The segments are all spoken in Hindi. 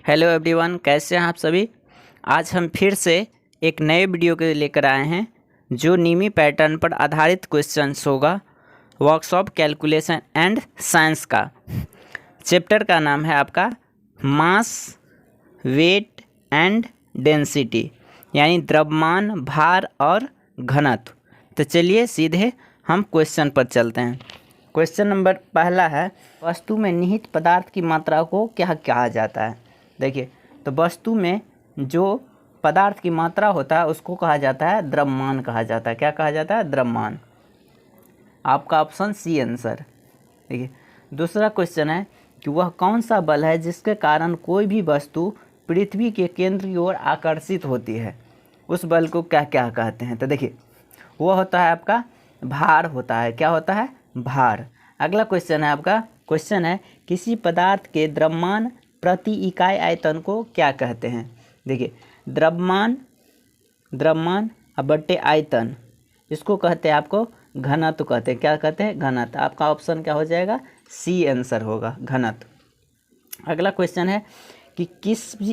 हेलो एवरीवन, कैसे हैं आप सभी। आज हम फिर से एक नए वीडियो के लेकर आए हैं जो नीमी पैटर्न पर आधारित क्वेश्चंस होगा। वर्कशॉप कैलकुलेशन एंड साइंस का चैप्टर का नाम है आपका मास, वेट एंड डेंसिटी, यानी द्रव्यमान, भार और घनत्व। तो चलिए सीधे हम क्वेश्चन पर चलते हैं। क्वेश्चन नंबर पहला है, वस्तु में निहित पदार्थ की मात्रा को क्या कहा जाता है। देखिए, तो वस्तु में जो पदार्थ की मात्रा होता है उसको कहा जाता है द्रव्यमान कहा जाता है। क्या कहा जाता है? द्रव्यमान। आपका ऑप्शन सी आंसर। देखिए, दूसरा क्वेश्चन है कि वह कौन सा बल है जिसके कारण कोई भी वस्तु पृथ्वी के केंद्र की ओर आकर्षित होती है। उस बल को क्या क्या कहते हैं। तो देखिए, वो होता है आपका भार होता है। क्या होता है? भार। अगला क्वेश्चन है आपका, क्वेश्चन है किसी पदार्थ के द्रव्यमान प्रति इकाई आयतन को क्या कहते हैं। देखिए, द्रव्यमान बट्टे आयतन, इसको कहते हैं आपको घनत्व कहते हैं। क्या कहते हैं? घनत्व। आपका ऑप्शन क्या हो जाएगा? सी आंसर होगा, घनत्व। अगला क्वेश्चन है कि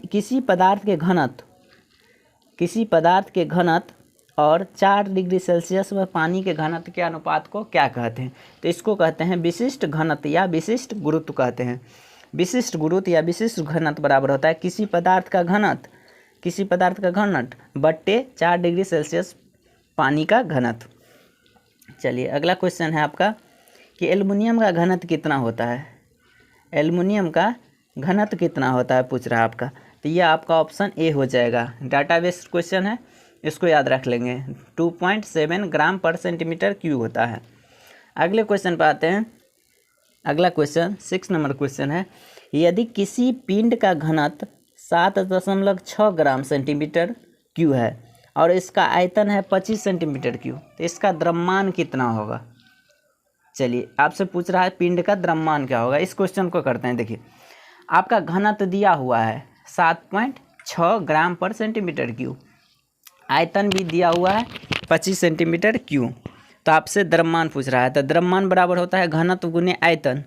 किसी पदार्थ के घनत्व और 4 डिग्री सेल्सियस में पानी के घनत्व के अनुपात को क्या कहते हैं। तो इसको कहते हैं विशिष्ट घनत्व या विशिष्ट गुरुत्व कहते हैं। विशिष्ट गुरुत्व या विशिष्ट घनत्व बराबर होता है किसी पदार्थ का घनत्व बट्टे 4 डिग्री सेल्सियस पानी का घनत्व। चलिए, अगला क्वेश्चन है आपका कि एल्युमिनियम का घनत्व कितना होता है। एल्युमिनियम का घनत्व कितना होता है पूछ रहा है आपका। तो ये आपका ऑप्शन ए हो जाएगा। डाटा बेस्ड क्वेश्चन है, इसको याद रख लेंगे। 2.7 ग्राम पर सेंटीमीटर क्यूब होता है। अगले क्वेश्चन पर आते हैं। अगला क्वेश्चन 6 नंबर क्वेश्चन है, यदि किसी पिंड का घनत्व 7.6 ग्राम सेंटीमीटर क्यूब है और इसका आयतन है 25 सेंटीमीटर क्यूब, तो इसका द्रव्यमान कितना होगा। चलिए, आपसे पूछ रहा है पिंड का द्रव्यमान क्या होगा। इस क्वेश्चन को करते हैं। देखिए, आपका घनत्व दिया हुआ है 7.6 ग्राम पर सेंटीमीटर क्यूब, आयतन भी दिया हुआ है 25 सेंटीमीटर क्यूब। तो आपसे द्रव्यमान पूछ रहा है। तो द्रव्यमान बराबर होता है घनत्व गुने आयतन।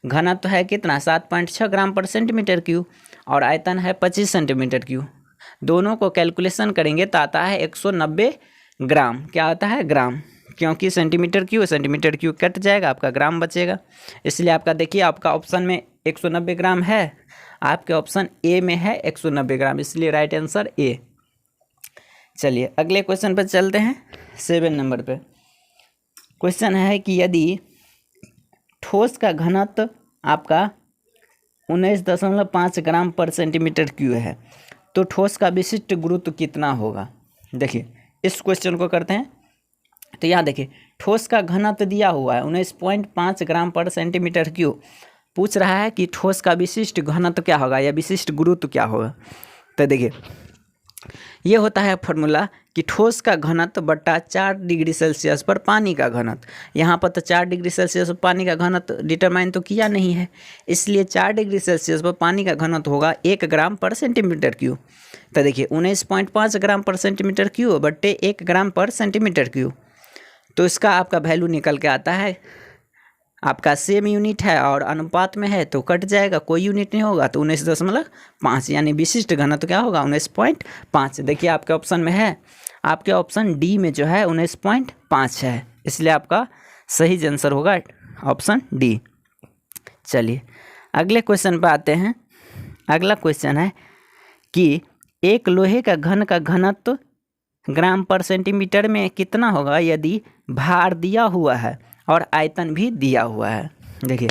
घनत्व है कितना? 7.6 ग्राम पर सेंटीमीटर क्यूब और आयतन है 25 सेंटीमीटर क्यूब। दोनों को कैलकुलेशन करेंगे तो आता है 190 ग्राम। क्या आता है? ग्राम। क्योंकि सेंटीमीटर क्यूब कट जाएगा, आपका ग्राम बचेगा। इसलिए आपका देखिए, आपका ऑप्शन में 190 ग्राम है, आपके ऑप्शन ए में है 190 ग्राम, इसलिए राइट आंसर ए। चलिए, अगले क्वेश्चन पर चलते हैं। 7 नंबर पे क्वेश्चन है कि यदि ठोस का घनत्व आपका 19.5 ग्राम पर सेंटीमीटर क्यूब है तो ठोस का विशिष्ट गुरुत्व कितना होगा। देखिए, इस क्वेश्चन को करते हैं। तो यहाँ देखिए, ठोस का घनत्व दिया हुआ है 19.5 ग्राम पर सेंटीमीटर क्यूब। पूछ रहा है कि ठोस का विशिष्ट घनत्व क्या होगा या विशिष्ट गुरुत्व क्या होगा। तो देखिए, ये होता है फॉर्मूला कि ठोस का घनत्व बट्टा 4 डिग्री सेल्सियस पर पानी का घनत्व। यहाँ पर तो 4 डिग्री सेल्सियस पर पानी का घनत्व डिटरमाइन तो किया नहीं है, इसलिए 4 डिग्री सेल्सियस पर पानी का घनत्व होगा 1 ग्राम पर सेंटीमीटर क्यूब। तो देखिए, 19.5 ग्राम पर सेंटीमीटर क्यूब बट्टे 1 ग्राम पर सेंटीमीटर क्यूब। तो इसका आपका वैल्यू निकल के आता है, आपका सेम यूनिट है और अनुपात में है तो कट जाएगा, कोई यूनिट नहीं होगा, तो 19.5, यानी विशिष्ट घनत्व क्या होगा? 19.5। देखिए, आपके ऑप्शन में है, आपके ऑप्शन डी में जो है 19.5 है, इसलिए आपका सही आंसर होगा ऑप्शन डी। चलिए, अगले क्वेश्चन पर आते हैं। अगला क्वेश्चन है कि एक लोहे का घन का घनत्व ग्राम पर सेंटीमीटर में कितना होगा यदि भार दिया हुआ है और आयतन भी दिया हुआ है। देखिए,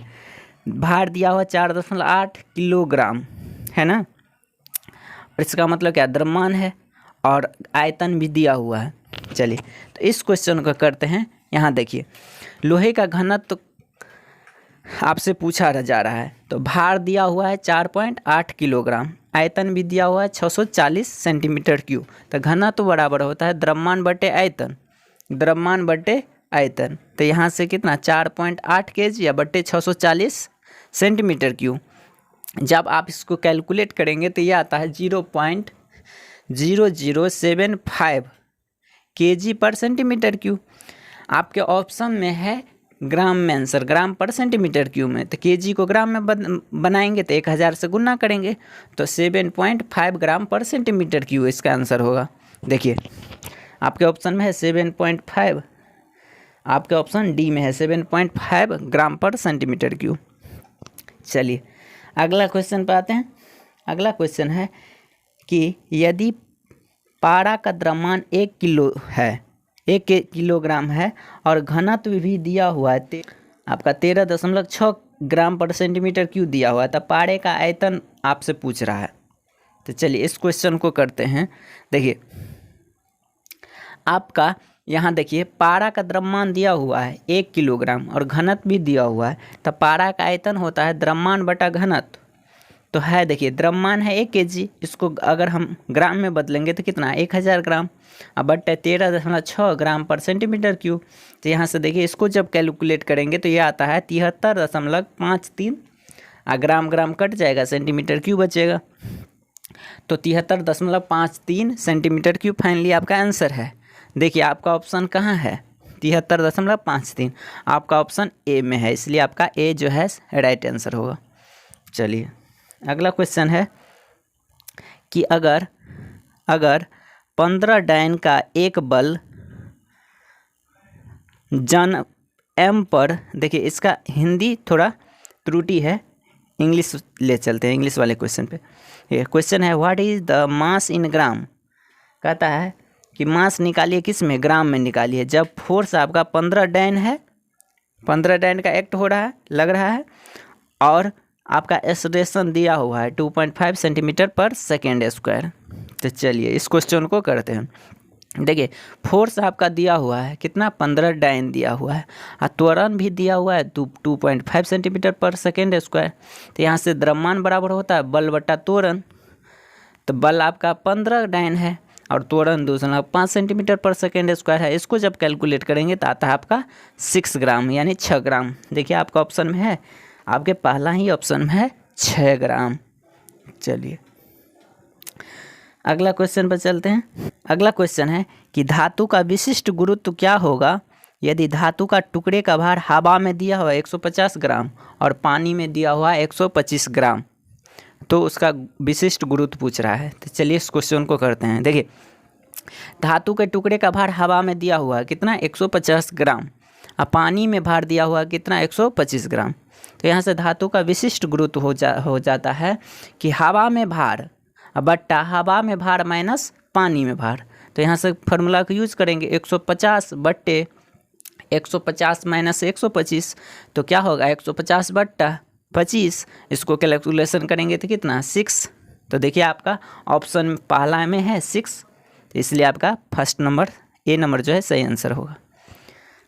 भार दिया हुआ 4.8 किलोग्राम है ना, और इसका मतलब क्या? द्रव्यमान है और आयतन भी दिया हुआ है। चलिए, तो इस क्वेश्चन को करते हैं। यहाँ देखिए, लोहे का घनत्व आपसे पूछा जा रहा है, तो भार दिया हुआ है 4.8 किलोग्राम, आयतन भी दिया हुआ है 640 सेंटीमीटर क्यूब। तो घनत्व बराबर होता है द्रव्यमान बटे आयतन। तो यहाँ से कितना? 4.8 kg या बट्टे 640 सेंटीमीटर क्यूब। जब आप इसको कैलकुलेट करेंगे तो ये आता है 0.0075 kg पर सेंटीमीटर क्यूब। आपके ऑप्शन में है ग्राम में आंसर, ग्राम पर सेंटीमीटर क्यूब में, तो केजी को ग्राम में बनाएंगे तो 1000 से गुना करेंगे, तो 7.5 ग्राम पर सेंटीमीटर क्यूब इसका आंसर होगा। देखिए आपके ऑप्शन में है 7.5, आपके ऑप्शन डी में है 7.5 ग्राम पर सेंटीमीटर क्यूब। चलिए अगला क्वेश्चन पे आते हैं। अगला क्वेश्चन है कि यदि पारा का द्रव्यमान 1 किलो है, 1 किलोग्राम है और घनत्व भी दिया हुआ है आपका 13.6 ग्राम पर सेंटीमीटर क्यूब दिया हुआ है, तब पारे का आयतन आपसे पूछ रहा है। तो चलिए इस क्वेश्चन को करते हैं। देखिए आपका यहाँ देखिए पारा का द्रव्यमान दिया हुआ है 1 किलोग्राम और घनत्व भी दिया हुआ है, तब पारा का आयतन होता है द्रव्यमान बटा घनत्व। तो है देखिए द्रव्यमान है 1 kg, इसको अगर हम ग्राम में बदलेंगे तो कितना 1000 ग्राम, अब बटे 13.6 ग्राम पर सेंटीमीटर क्यूब। तो यहाँ से देखिए इसको जब कैलकुलेट करेंगे तो ये आता है 73.53, ग्राम ग्राम कट जाएगा, सेंटीमीटर क्यूब बचेगा, तो 73.53 सेंटीमीटर क्यूब फाइनली आपका आंसर है। देखिए आपका ऑप्शन कहाँ है, 73.53, आपका ऑप्शन ए में है, इसलिए आपका ए जो है राइट आंसर होगा। चलिए अगला क्वेश्चन है कि अगर 15 डायन का एक बल जन एम पर, देखिए इसका हिंदी थोड़ा त्रुटि है, इंग्लिश ले चलते हैं, इंग्लिश वाले क्वेश्चन पे। ये क्वेश्चन है व्हाट इज द मास इन ग्राम, कहता है कि मास निकालिए किस में, ग्राम में निकालिए। जब फोर्स आपका 15 डायन है, 15 डायन का एक्ट हो रहा है, लग रहा है, और आपका एक्सेलरेशन दिया हुआ है 2.5 सेंटीमीटर पर सेकेंड स्क्वायर। तो चलिए इस क्वेश्चन को करते हैं। देखिए फोर्स आपका दिया हुआ है कितना, 15 डायन दिया हुआ है, और त्वरण भी दिया हुआ है 2.5 सेंटीमीटर पर सेकेंड स्क्वायर। तो यहाँ से द्रव्यमान बराबर होता है बल बटा त्वरण। तो बल आपका 15 डायन है और त्वरण 2.5 सेंटीमीटर पर सेकेंड स्क्वायर है। इसको जब कैलकुलेट करेंगे तो आता है आपका 6 ग्राम यानी 6 ग्राम। देखिए आपका ऑप्शन में है, आपके पहला ही ऑप्शन में है 6 ग्राम। चलिए अगला क्वेश्चन पर चलते हैं। अगला क्वेश्चन है कि धातु का विशिष्ट गुरुत्व क्या होगा यदि धातु का टुकड़े का भार हवा में दिया हुआ 150 ग्राम और पानी में दिया हुआ 125 ग्राम, तो उसका विशिष्ट गुरुत्व पूछ रहा है। तो चलिए इस क्वेश्चन को करते हैं। देखिए धातु के टुकड़े का भार हवा में दिया हुआ है कितना, 150 ग्राम, और पानी में भार दिया हुआ कितना, 125 ग्राम। तो यहाँ से धातु का विशिष्ट गुरुत्व हो जाता है कि हवा में भार बट्टा हवा में भार माइनस पानी में भार। तो यहाँ से फार्मूला को यूज करेंगे, 150 बट्टे 150 माइनस 125, तो क्या होगा 150 बट्टा 25, इसको कैलकुलेशन करेंगे तो कितना 6। तो देखिए आपका ऑप्शन पहला में है 6, तो इसलिए आपका फर्स्ट नंबर ए नंबर जो है सही आंसर होगा।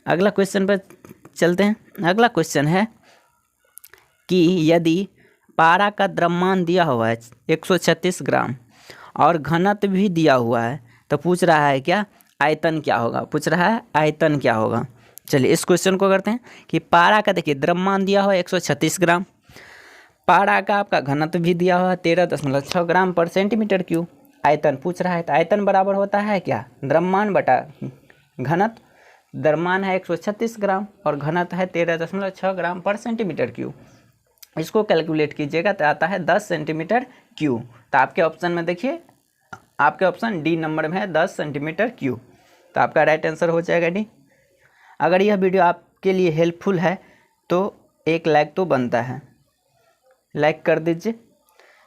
अगला क्वेश्चन पर चलते हैं। अगला क्वेश्चन है कि यदि पारा का द्रव्यमान दिया हुआ है 136 ग्राम और घनत्व भी दिया हुआ है, तो पूछ रहा है क्या आयतन क्या होगा, पूछ रहा है आयतन क्या होगा। चलिए इस क्वेश्चन को करते हैं कि पारा का देखिए द्रव्यमान दिया हुआ है 136 ग्राम, पारा का आपका घनत्व भी दिया हुआ है 13.6 ग्राम पर सेंटीमीटर क्यूब, आयतन पूछ रहा है। तो आयतन बराबर होता है क्या, द्रव्यमान बटा घनत्व। द्रव्यमान है 136 ग्राम और घनत्व है 13.6 ग्राम पर सेंटीमीटर क्यूब। इसको कैलकुलेट कीजिएगा तो आता है 10 सेंटीमीटर क्यूब। तो आपके ऑप्शन में देखिए, आपके ऑप्शन डी नंबर में है 10 सेंटीमीटर क्यूब, तो आपका राइट आंसर हो जाएगा डी। अगर यह वीडियो आपके लिए हेल्पफुल है तो एक लाइक तो बनता है, लाइक कर दीजिए।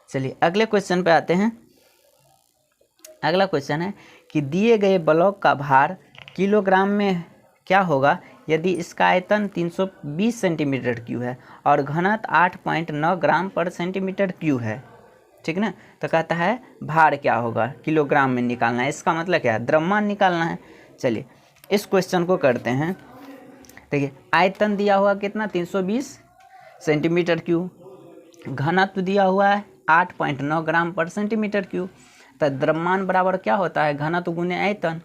चलिए अगले क्वेश्चन पे आते हैं। अगला क्वेश्चन है कि दिए गए ब्लॉक का भार किलोग्राम में क्या होगा यदि इसका आयतन 320 सेंटीमीटर क्यूब है और घनत्व 8.9 ग्राम पर सेंटीमीटर क्यूब है, ठीक ना। तो कहता है भार क्या होगा, किलोग्राम में निकालना है, इसका मतलब क्या है, द्रव्यमान निकालना है। चलिए इस क्वेश्चन को करते हैं। देखिए आयतन दिया हुआ कितना 320 सेंटीमीटर क्यूब, घनत्व दिया हुआ है 8.9 ग्राम पर सेंटीमीटर क्यूब। तो द्रव्यमान बराबर क्या होता है, घनत्व गुने आयतन,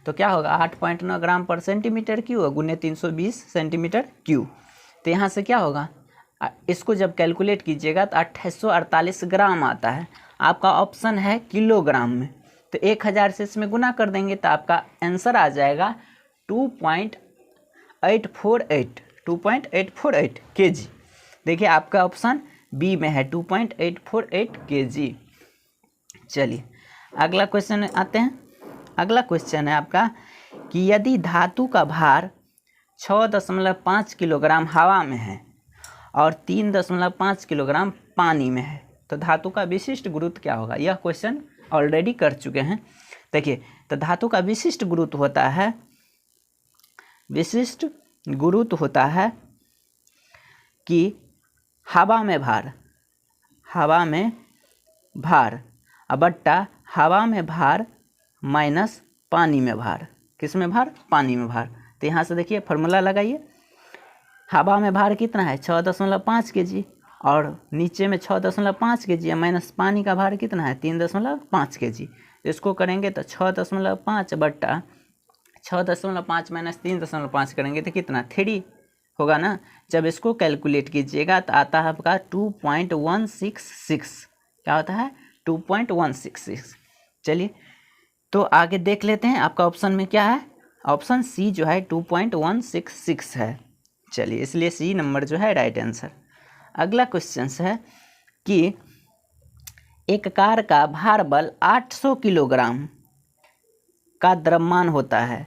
तो क्या होगा 8.9 ग्राम पर सेंटीमीटर क्यूब गुने 320 सेंटीमीटर क्यूब। तो यहाँ से क्या होगा, इसको जब कैलकुलेट कीजिएगा तो 2848 ग्राम आता है। आपका ऑप्शन है किलोग्राम में, तो 1000 से इसमें गुना कर देंगे तो आपका आंसर आ जाएगा 2.848 2.848 kg। देखिए आपका ऑप्शन बी में है 2.848 kg। चलिए अगला क्वेश्चन आते हैं। अगला क्वेश्चन है आपका कि यदि धातु का भार 6.5 किलोग्राम हवा में है और 3.5 किलोग्राम पानी में है तो धातु का विशिष्ट गुरुत्व क्या होगा। यह क्वेश्चन ऑलरेडी कर चुके हैं। देखिए तो धातु का विशिष्ट गुरुत्व होता है कि हवा में भार बट्टा हवा में भार माइनस पानी में भार। किस में भार? पानी में भार। तो यहाँ से देखिए फॉर्मूला लगाइए। हवा में भार कितना है 6.5 kg और नीचे में 6.5 kg है, माइनस पानी का भार कितना है 3.5 kg। इसको करेंगे तो 6.5 बट्टा 6.5 माइनस 3.5 करेंगे तो कितना 3 होगा ना। जब इसको कैलकुलेट कीजिएगा तो आता है आपका 2.166। क्या होता है 2.166। चलिए तो आगे देख लेते हैं आपका ऑप्शन में क्या है। ऑप्शन सी जो है 2.166 है। चलिए इसलिए सी नंबर जो है राइट आंसर। अगला क्वेश्चन है कि एक कार का भार बल 800 किलोग्राम का द्रव्यमान होता है।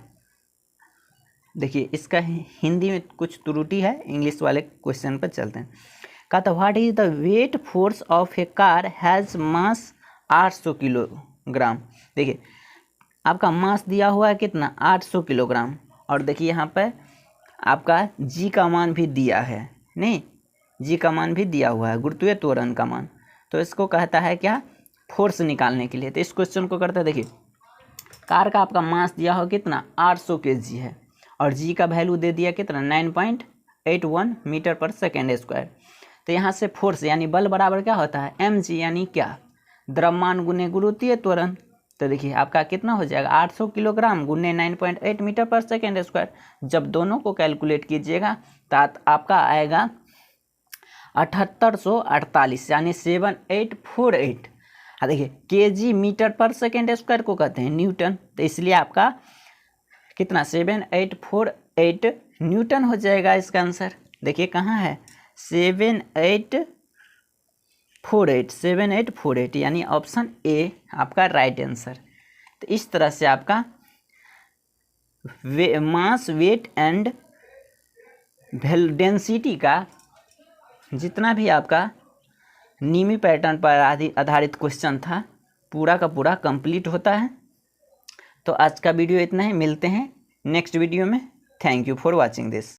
देखिए इसका हिंदी में कुछ त्रुटि है, इंग्लिश वाले क्वेश्चन पर चलते हैं। कहता what is the weight force of A car has mass 800 kilogram. देखिए आपका मास दिया हुआ है कितना 800 किलोग्राम और देखिए यहाँ पर आपका जी का मान भी दिया है, नहीं जी का मान भी दिया हुआ है, गुरुत्वीय त्वरण का मान। तो इसको कहता है क्या फोर्स निकालने के लिए। तो इस क्वेश्चन को करते हैं। देखिए कार का आपका मास दिया हो कितना 800 kg है और जी का वैल्यू दे दिया कितना 9.81 मीटर पर सेकेंड स्क्वायर। तो यहाँ से फोर्स यानी बल बराबर क्या होता है mg यानी क्या द्रव्यमान गुने गुरुत्वीय त्वरण। तो देखिए आपका कितना हो जाएगा 800 किलोग्राम गुने 9.8 मीटर पर सेकेंड स्क्वायर। जब दोनों को कैलकुलेट कीजिएगा तो आपका आएगा 7848 यानी 7848। हाँ देखिए kg मीटर पर सेकेंड स्क्वायर को कहते हैं न्यूटन। तो इसलिए आपका कितना 7848 न्यूटन हो जाएगा इसका आंसर। देखिए कहाँ है 7848 यानी ऑप्शन ए आपका राइट आंसर। तो इस तरह से आपका मास वेट एंड डेंसिटी का जितना भी आपका नीमी पैटर्न पर आधारित क्वेश्चन था पूरा का पूरा कंप्लीट होता है। तो आज का वीडियो इतना ही, मिलते हैं नेक्स्ट वीडियो में। Thank you for watching this.